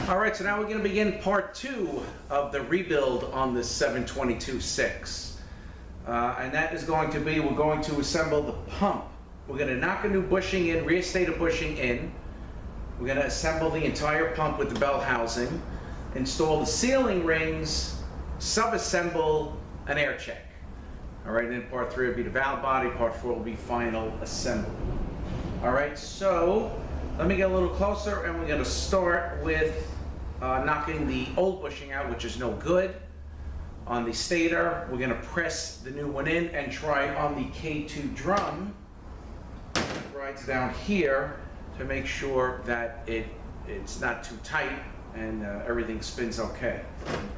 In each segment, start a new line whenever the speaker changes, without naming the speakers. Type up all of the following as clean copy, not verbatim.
All right, so now we're going to begin part 2 of the rebuild on this 722-6. And that is going to be, we're going to assemble the pump. We're going to knock a new bushing in, rear stator bushing in. We're going to assemble the entire pump with the bell housing, install the sealing rings, subassemble an air check. All right, and then part 3 will be the valve body, part 4 will be final assembly. All right, so let me get a little closer, and we're going to start with knocking the old bushing out, which is no good. On the stator, we're going to press the new one in and try on the K2 drum. It rides down here to make sure that it's not too tight and everything spins okay.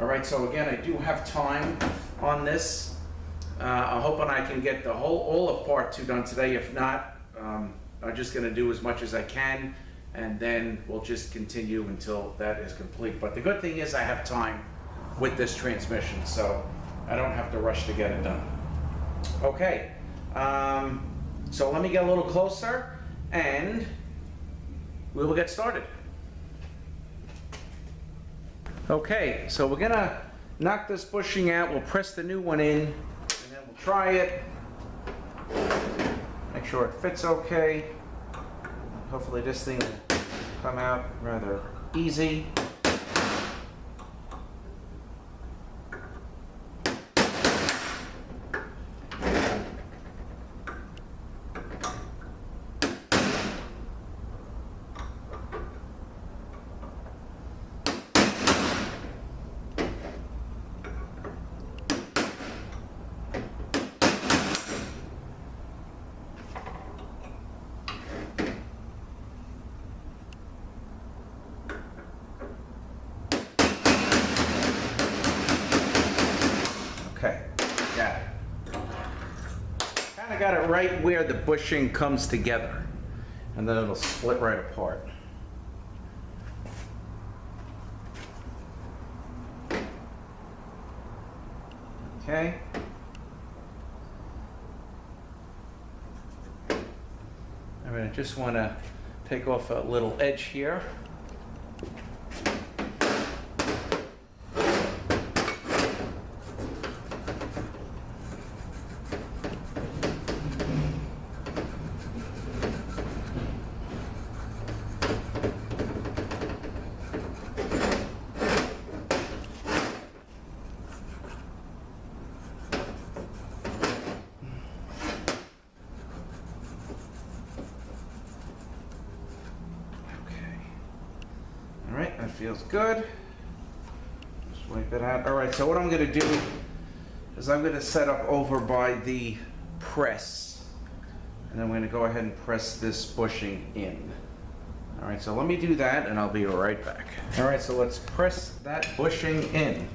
All right, so again, I do have time on this. I'm hoping I can get all of part 2 done today. If not, I'm just going to do as much as I can, and then we'll just continue until that is complete. But the good thing is I have time with this transmission, so I don't have to rush to get it done. Okay, so let me get a little closer, and we will get started. Okay, so we're going to knock this bushing out. We'll press the new one in, and then we'll try it. Make sure it fits okay. Hopefully this thing will come out rather easy. Okay, got it. Kind of got it right where the bushing comes together, and then it'll split right apart. Okay. I mean, I just want to take off a little edge here. That feels good. Just wipe it out. All right, so what I'm going to do is I'm going to set up over by the press, and I'm going to go ahead and press this bushing in. All right, so let me do that, and I'll be right back. All right, so let's press that bushing in.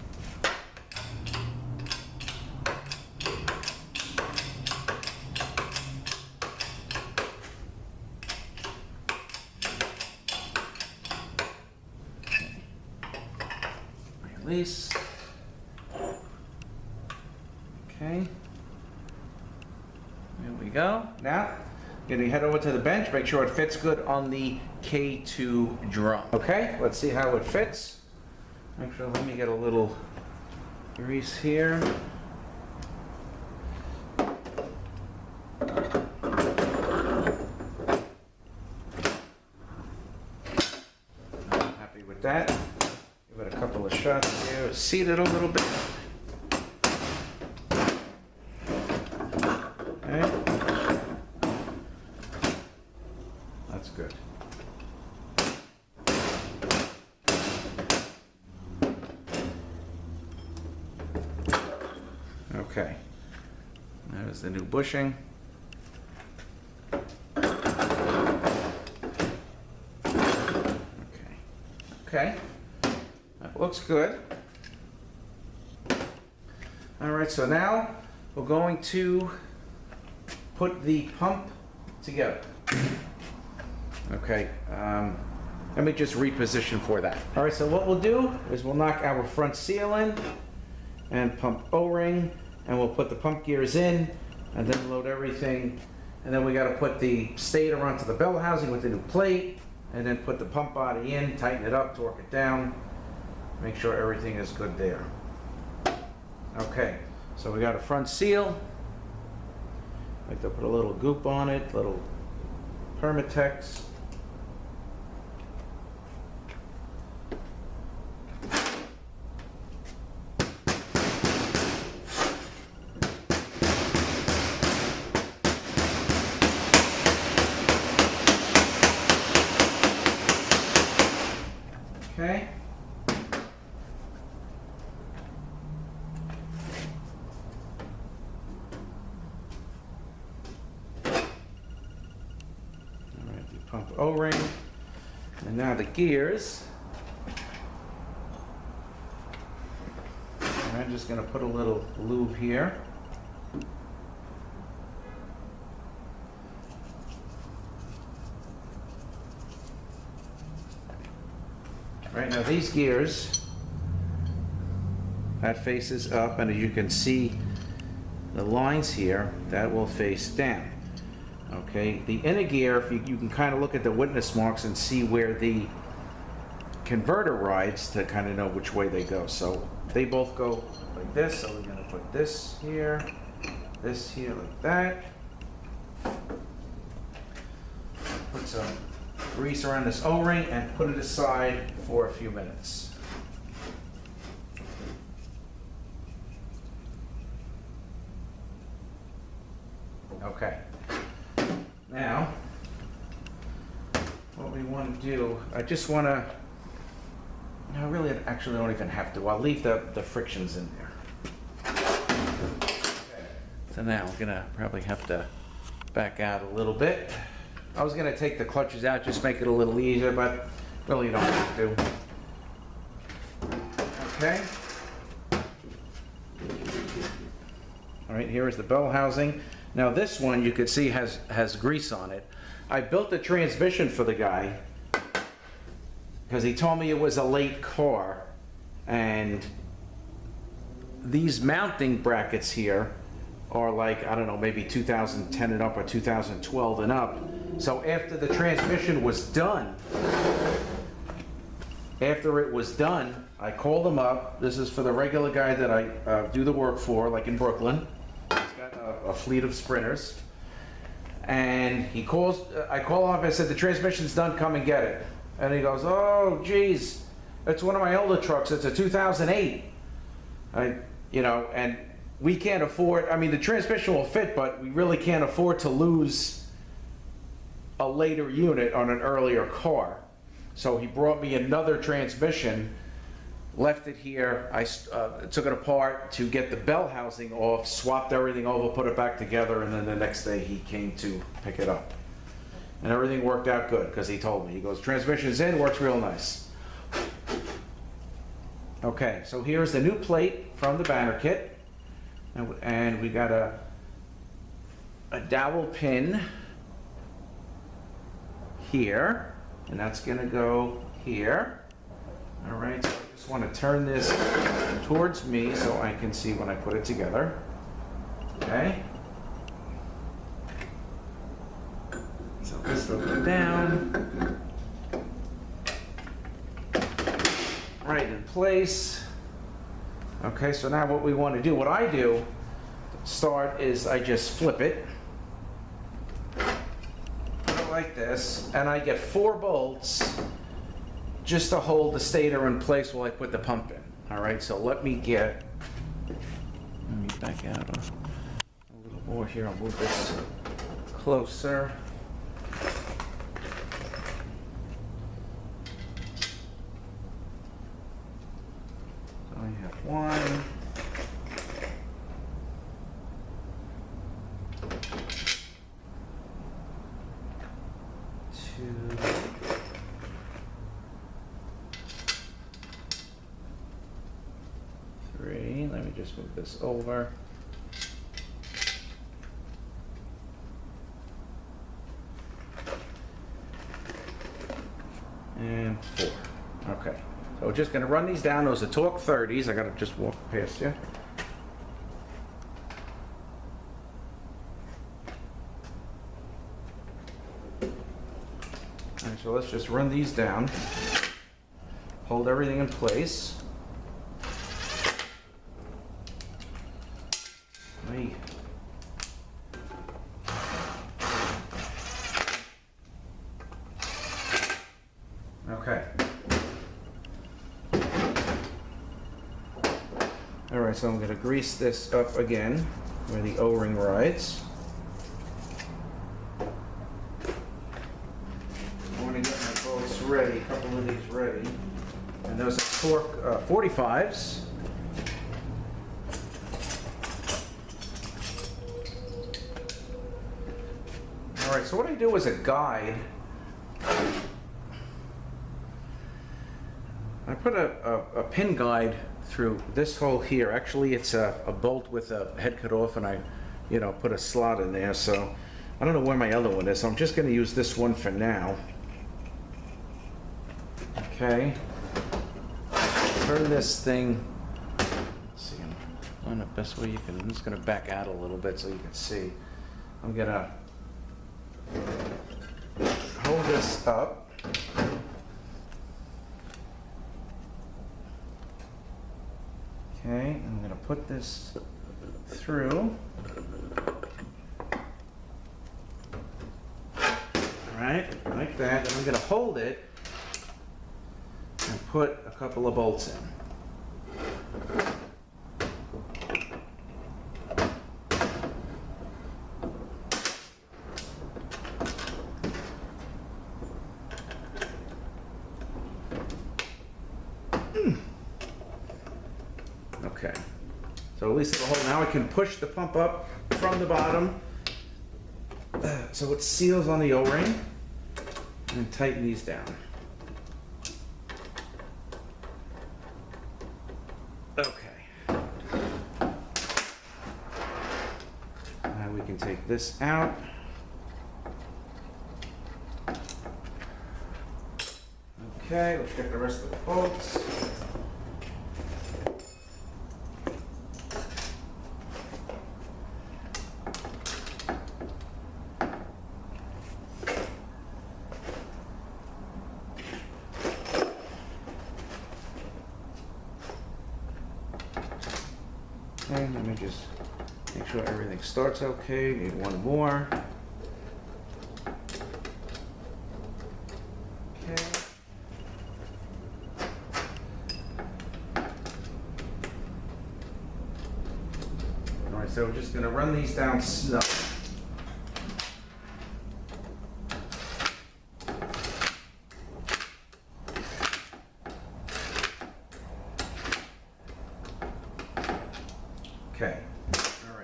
Release. Okay. There we go. Now, I'm going to head over to the bench, make sure it fits good on the K2 drum. Okay, let's see how it fits. Actually, let me get a little grease here. I'm happy with that. Give it a couple of shots here, seat it a little bit. Okay. That's good. Okay. There's the new bushing. Okay. That looks good. All right, so now we're going to put the pump together. Okay, let me just reposition for that. All right, so what we'll do is we'll knock our front seal in and pump O-ring, and we'll put the pump gears in and then load everything. And then we got to put the stator onto the bell housing with the new plate, and then put the pump body in, tighten it up, torque it down, make sure everything is good there. Okay, so we got a front seal. I like to put a little goop on it, little Permatex. Okay. Pump O-ring, and now the gears. And I'm just going to put a little lube here. Right now these gears, that faces up, and as you can see the lines here, that will face down. Okay, the inner gear, if you can kind of look at the witness marks and see where the converter rides to kind of know which way they go. So they both go like this, so we're going to put this here like that. Put some grease around this O-ring and put it aside for a few minutes. Okay. Now, what we want to do, I just want to, no, really, I actually don't even have to. I'll leave the frictions in there. Okay. So now we're going to probably have to back out a little bit. I was going to take the clutches out, just make it a little easier, but really you don't have to. Okay. All right, here is the bell housing. Now this one you can see has grease on it. I built the transmission for the guy because he told me it was a late car, and these mounting brackets here are like, I don't know, maybe 2010 and up or 2012 and up. So after the transmission was done, I called him up. This is for the regular guy that I do the work for, like in Brooklyn. A fleet of Sprinters, and he calls. I call him up. I said, the transmission's done, come and get it. And he goes, oh geez, it's one of my older trucks, it's a 2008. And we can't afford, I mean, the transmission will fit, but we really can't afford to lose a later unit on an earlier car. So he brought me another transmission, left it here. I took it apart to get the bell housing off, swapped everything over, put it back together, and then the next day he came to pick it up. And everything worked out good because he told me. He goes, transmission's in, works real nice. Okay, so here's the new plate from the banner kit. And we got a dowel pin here, and that's gonna go here. All right, so I just want to turn this towards me so I can see when I put it together. Okay. So this will go down. Right in place. Okay, so now what we want to do, what I do to start is I just flip it. Put it like this, and I get 4 bolts just to hold the stator in place while I put the pump in. All right, so let me back out a little more here. I'll move this closer. So I have 1. 2. 3. Let me just move this over. And 4. Okay. So we're just going to run these down. Those are torque 30s. I got to just walk past you. And so So let's just run these down. Hold everything in place. Okay. All right, so I'm going to grease this up again where the O-ring rides. I want to get my bolts ready, a couple of these ready. And those are torque 45s. All right, so what I do as a guide, I put a pin guide through this hole here. Actually, it's a bolt with a head cut off, and I, put a slot in there. So I don't know where my other one is. So I'm just going to use this one for now. Okay. Turn this thing. Let's see, find the best way you can. I'm just going to back out a little bit so you can see. I'm going to hold this up. Okay, I'm going to put this through. Alright, like that. And I'm going to hold it and put a couple of bolts in. Okay, so at least the hole, now I can push the pump up from the bottom so it seals on the O-ring, and tighten these down. Okay. Now we can take this out. Okay, let's get the rest of the bolts. Okay, let me just make sure everything starts okay. Need one more. Okay. All right, so we're just going to run these down slow. Okay, all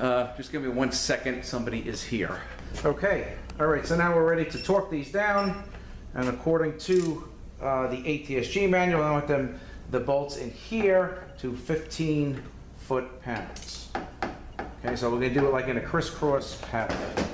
right. Just give me 1 second, somebody is here. Okay, all right, so now we're ready to torque these down, and according to the ATSG manual, I want the bolts in here to 15 foot-pounds. Okay, so we're gonna do it like in a crisscross pattern.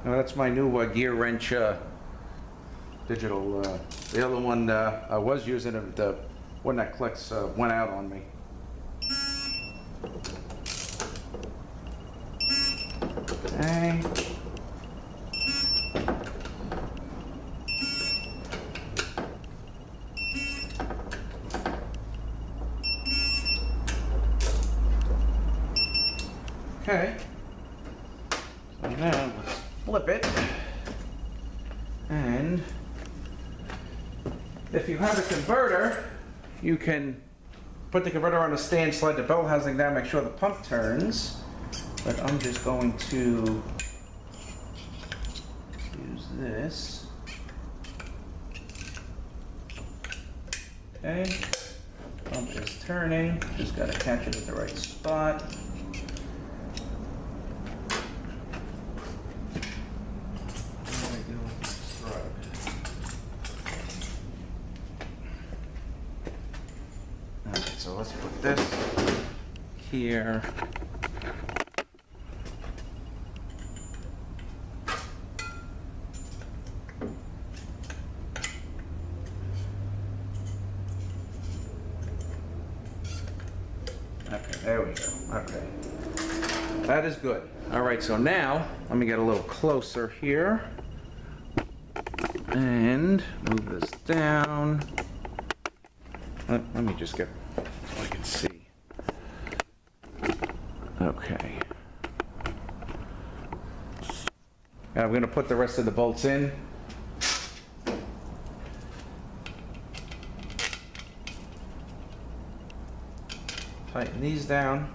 Now that's my new gear wrench digital. The other one I was using, the one that clicks, went out on me. Okay. Okay. So now let's flip it, and if you have a converter, you can put the converter on a stand, slide the bell housing down, make sure the pump turns. But I'm just going to use this. Okay, pump is turning, just got to catch it at the right spot. So let's put this here. There we go. Okay. That is good. All right, so now let me get a little closer here and move this down. Let me just get so I can see. Okay. Now I'm going to put the rest of the bolts in. Tighten these down.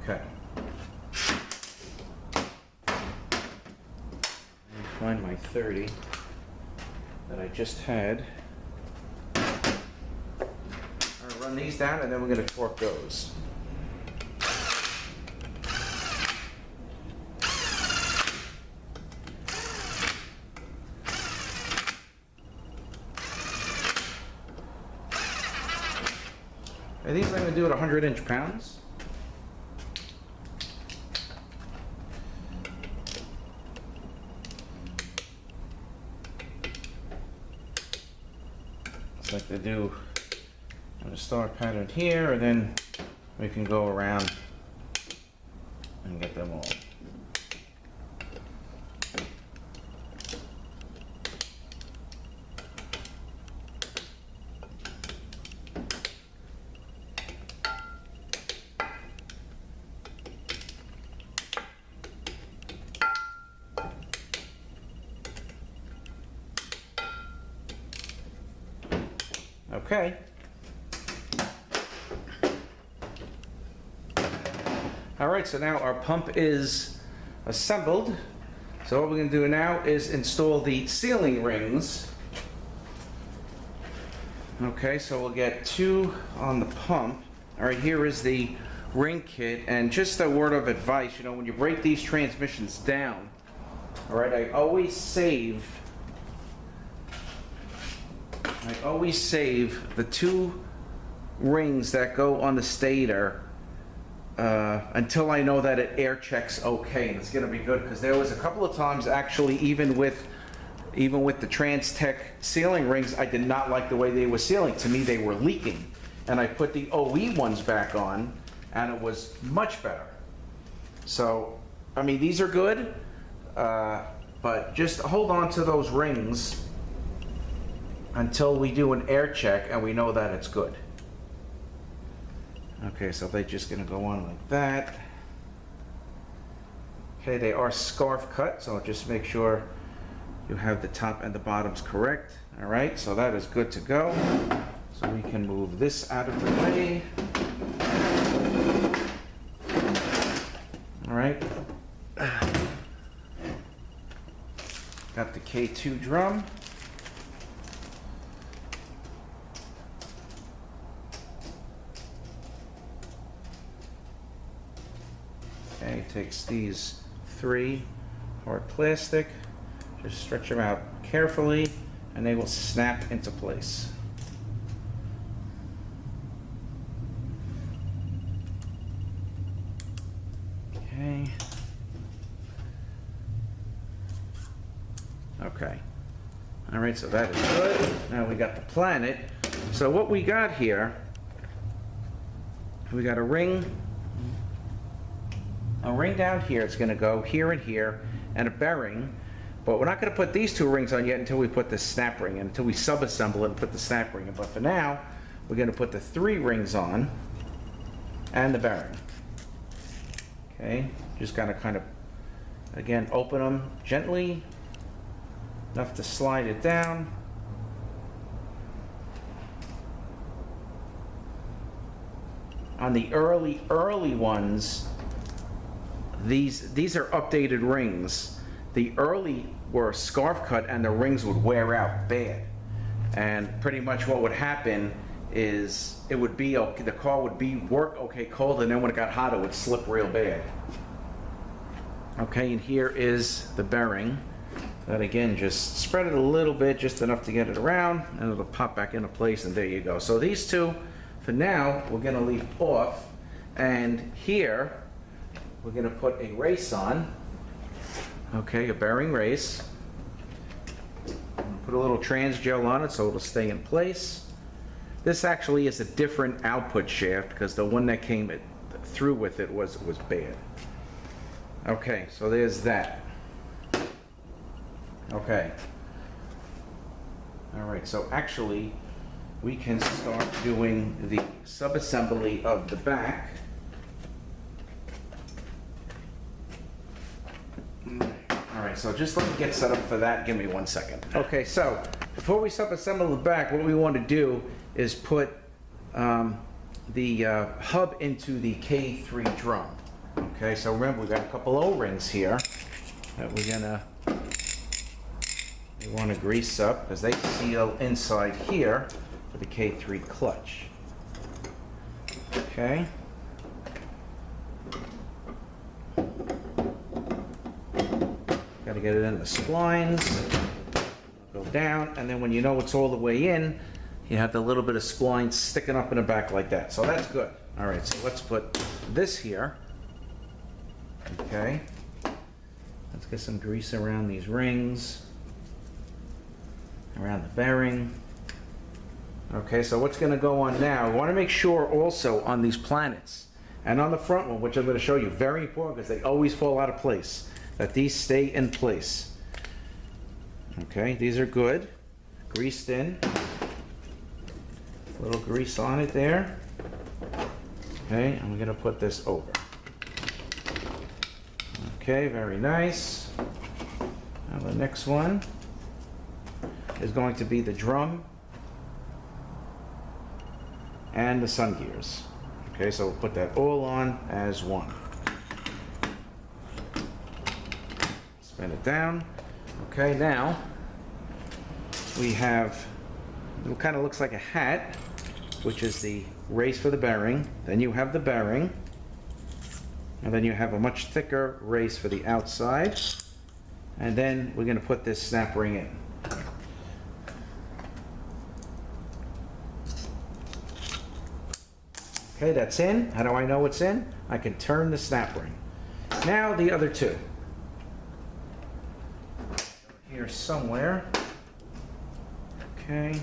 Okay. Let me find my 30 that I just had. I'm going to run these down and then we're going to torque those. Are these I'm going to do at 100 inch-pounds? It's like they do on a star pattern here, and then we can go around and get them all. Okay. All right, so now our pump is assembled. So what we're going to do now is install the sealing rings. Okay, so we'll get 2 on the pump. All right, here is the ring kit, and just a word of advice, you know, when you break these transmissions down, all right, I always save the 2 rings that go on the stator until I know that it air checks okay, and it's going to be good, because there was a couple of times actually, even with the Trans-Tech sealing rings, I did not like the way they were sealing. To me, they were leaking, and I put the OE ones back on, and it was much better. So, I mean, these are good, but just hold on to those rings until we do an air check and we know that it's good. Okay, so they're just gonna go on like that. Okay, they are scarf cut, so just make sure you have the top and the bottoms correct. All right, so that is good to go. So we can move this out of the way. All right. Got the K2 drum. Okay, takes these 3 hard plastic, just stretch them out carefully, and they will snap into place. Okay. Okay. All right, so that is good. Now we got the planet. So what we got here, we got a ring down here. It's going to go here and here, and a bearing, but we're not going to put these 2 rings on yet until we put the snap ring in, until we subassemble it and put the snap ring in. But for now, we're going to put the 3 rings on and the bearing. Okay, just got to kind of, again, open them gently, enough to slide it down. On the early ones, these are updated rings. The early were scarf cut and the rings would wear out bad. And pretty much what would happen is it would be okay, the car would be work okay cold, and then when it got hot it would slip real bad. Okay, and here is the bearing. That again, just spread it a little bit, just enough to get it around, and it'll pop back into place, and there you go. So these 2, for now, we're gonna leave off, and here we're going to put a race on. Okay, a bearing race. Put a little trans gel on it so it'll stay in place. This actually is a different output shaft because the one that came through with it was bad. Okay, so there's that. Okay. All right, so actually we can start doing the subassembly of the back. All right, so just let me get set up for that. Give me 1 second. Okay, so before we subassemble the back, what we want to do is put the hub into the K3 drum. Okay, so remember we got a couple O-rings here that we want to grease up because they seal inside here for the K3 clutch. Okay. Got to get it in the splines. Go down, and then when you know it's all the way in, you have the little bit of spline sticking up in the back like that. So that's good. All right, so let's put this here. Okay. Let's get some grease around these rings, around the bearing. Okay, so what's going to go on now? We want to make sure also on these planets and on the front one, which I'm going to show you, very important because they always fall out of place, that these stay in place. Okay, these are good, greased in. A little grease on it there. Okay, and we're going to put this over. Okay, very nice. Now the next one is going to be the drum and the sun gears. Okay, so we'll put that all on as one. Spin it down. Okay, now we have, it kind of looks like a hat, which is the race for the bearing. Then you have the bearing. And then you have a much thicker race for the outside. And then we're going to put this snap ring in. Okay, that's in. How do I know it's in? I can turn the snap ring. Now the other two. Here somewhere. Okay.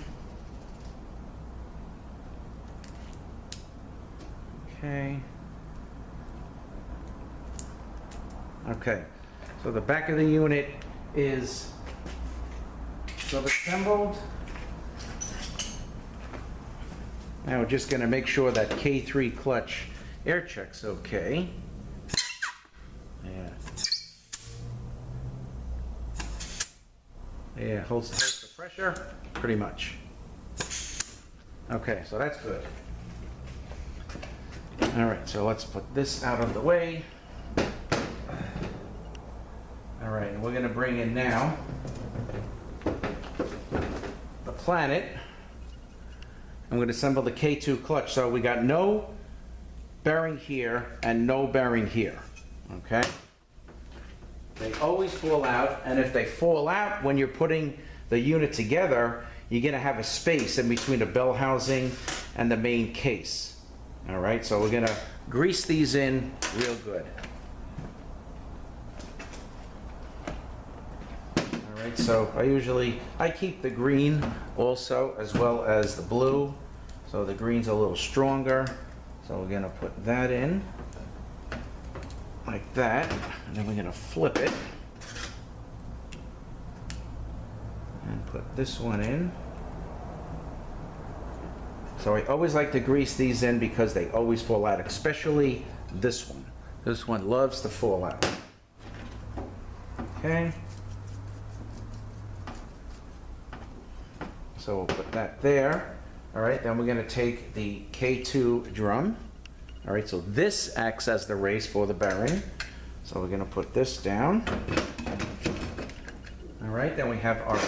Okay. Okay, so the back of the unit is subassembled. Now we're just going to make sure that K3 clutch air check's okay. Yeah. Yeah, holds the pressure, pretty much. Okay, so that's good. All right, so let's put this out of the way. All right, and we're going to bring in now the planet. I'm going to assemble the K2 clutch. So we got no bearing here and no bearing here. Okay? They always fall out, and if they fall out when you're putting the unit together, you're going to have a space in between the bell housing and the main case. All right, so we're going to grease these in real good. All right, so I keep the green also as well as the blue. So the green's a little stronger. So we're going to put that in like that, and then we're going to flip it and put this one in. So I always like to grease these in because they always fall out, especially this one. This one loves to fall out. Okay. So we'll put that there. All right, then we're going to take the K2 drum. All right, so this acts as the race for the bearing. So we're going to put this down. All right, then we have our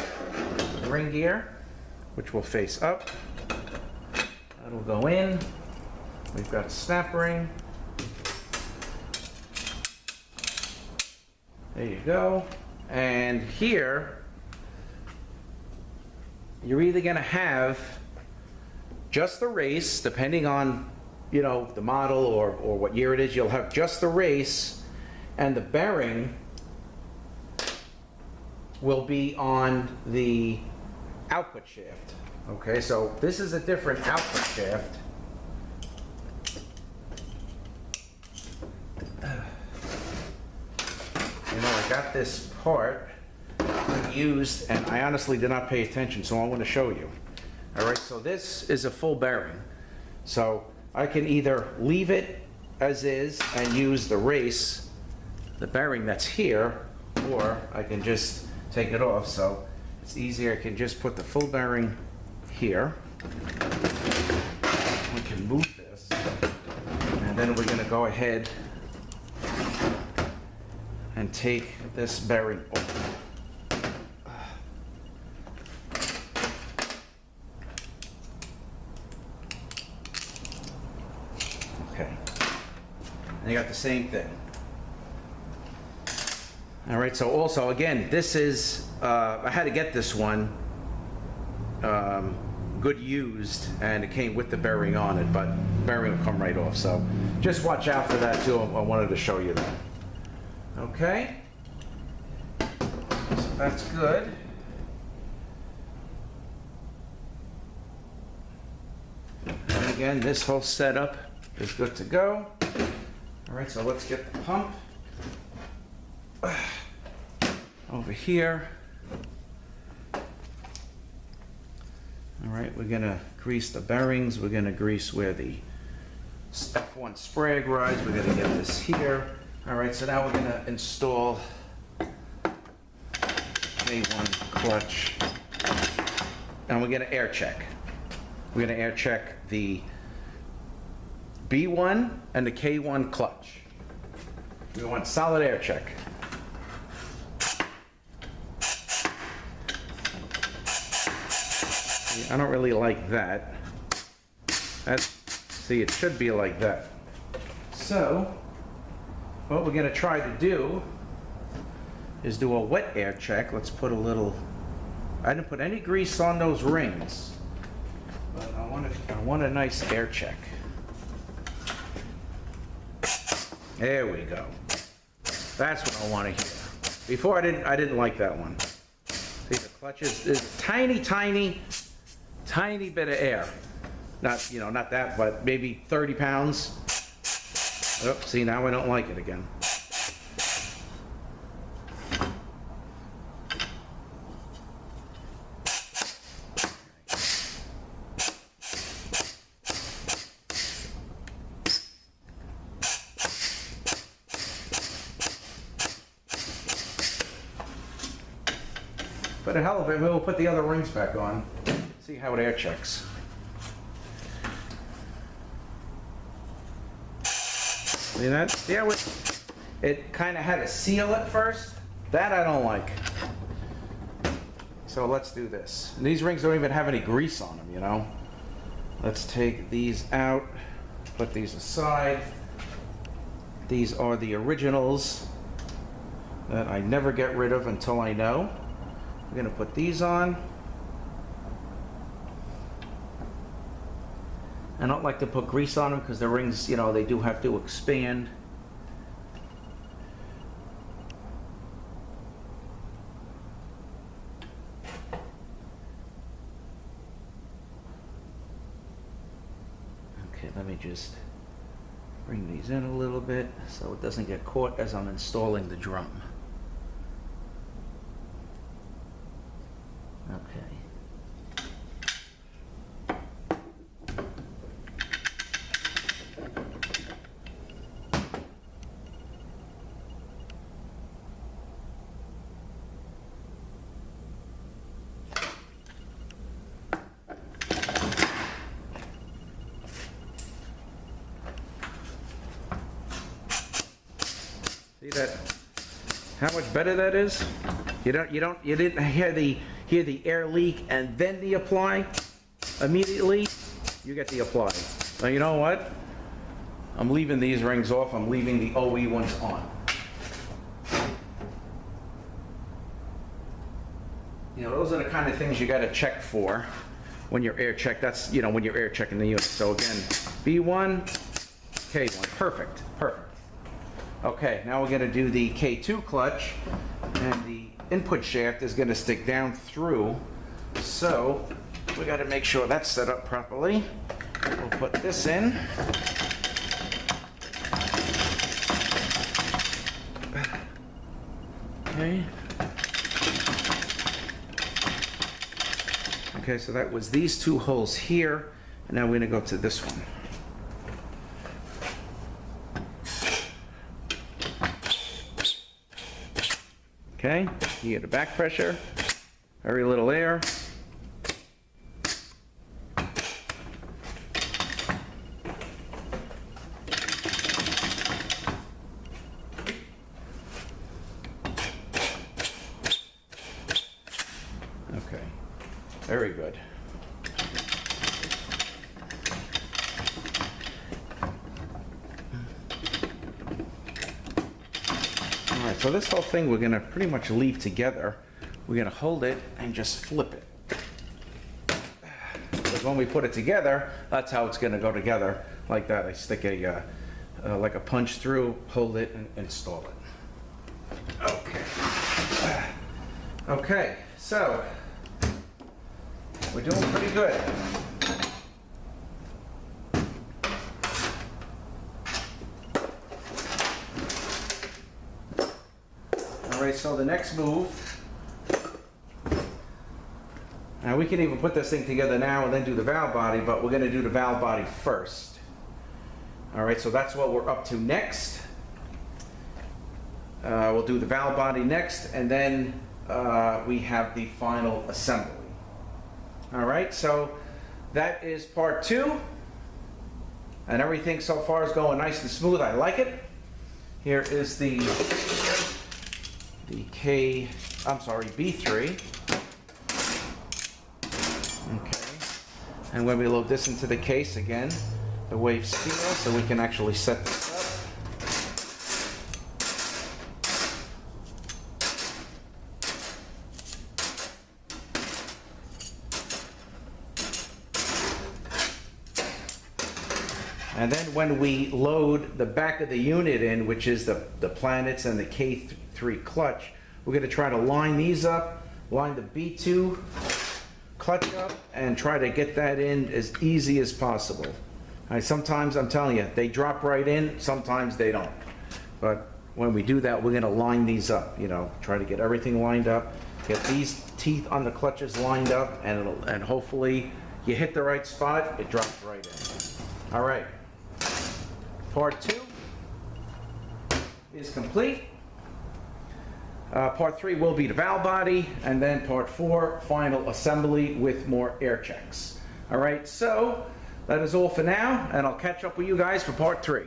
ring gear, which will face up. That'll go in. We've got snap ring. There you go. And here, you're either going to have just the race, depending on, you know, the model or what year it is. You'll have just the race and the bearing will be on the output shaft. Okay, so this is a different output shaft. You know, I got this part used, and I honestly did not pay attention, so I want to show you. All right, so this is a full bearing. So I can either leave it as is and use the race, the bearing that's here, or I can just take it off. So it's easier. I can just put the full bearing here. We can move this, and then we're going to go ahead and take this bearing off. Okay, and you got the same thing. All right, so also again, this is, I had to get this one good used, and it came with the bearing on it, but bearing will come right off. So just watch out for that too. I wanted to show you that. Okay, so that's good. And again, this whole setup is good to go. All right, so let's get the pump over here. All right, we're gonna grease the bearings. We're gonna grease where the F1 sprag rides. We're gonna get this here. All right, so now we're gonna install K1 clutch, and we're gonna air check. We're gonna air check the B1 and the K1 clutch. We want solid air check. I don't really like that. See, it should be like that. So, what we're going to try to do is do a wet air check. Let's put a little, I didn't put any grease on those rings, but I want a nice air check. There we go. That's what I want to hear. Before I didn't like that one. See, the clutch is a tiny bit of air. Not, you know, not that, but maybe 30 pounds. Oh, see, now I don't like it again. For the hell of it, we'll put the other rings back on. See how it air checks. See that? See how it kind of had a seal at first? That I don't like. So let's do this. And these rings don't even have any grease on them, you know? Let's take these out, put these aside. These are the originals that I never get rid of until I know. We're going to put these on. I don't like to put grease on them because the rings, you know, they do have to expand. Okay, let me just bring these in a little bit so it doesn't get caught as I'm installing the drum. Okay. See that? How much better that is? You didn't hear the air leak and then the apply immediately. You get the apply. Now you know what? I'm leaving these rings off. I'm leaving the OE ones on. You know, those are the kind of things you got to check for when you're air check. That's, you know, when you're air checking the unit. So again, B1, K1, perfect, perfect. Okay, now we're gonna do the K2 clutch, and the input shaft is gonna stick down through. So we gotta make sure that's set up properly. We'll put this in. Okay. Okay, so that was these two holes here, and now we're gonna go to this one. Okay, you get a back pressure, very little air. Okay, very good. All right, so this whole thing we're gonna pretty much leave together. We're gonna hold it and just flip it. Because when we put it together, that's how it's gonna go together, like that. I stick a like a punch through, hold it, and install it. Okay. Okay, so we're doing pretty good. All right, so the next move, now we can even put this thing together now and then do the valve body, but we're gonna do the valve body first. All right, so that's what we're up to next. We'll do the valve body next, and then we have the final assembly. All right, so that is part 2, and everything so far is going nice and smooth. I like it. Here is the B3. Okay, and when we load this into the case again, the wave steel, so we can actually set this up. And then when we load the back of the unit in, which is the planets and the K3 clutch, we're going to try to line these up, line the B2 clutch up, and try to get that in as easy as possible. All right, sometimes, I'm telling you, they drop right in, sometimes they don't. But when we do that, we're going to line these up, you know, try to get everything lined up, get these teeth on the clutches lined up, and hopefully you hit the right spot, it drops right in. All right. Part 2 is complete. Part 3 will be the valve body, and then part 4, final assembly with more air checks. All right, so that is all for now, and I'll catch up with you guys for part 3.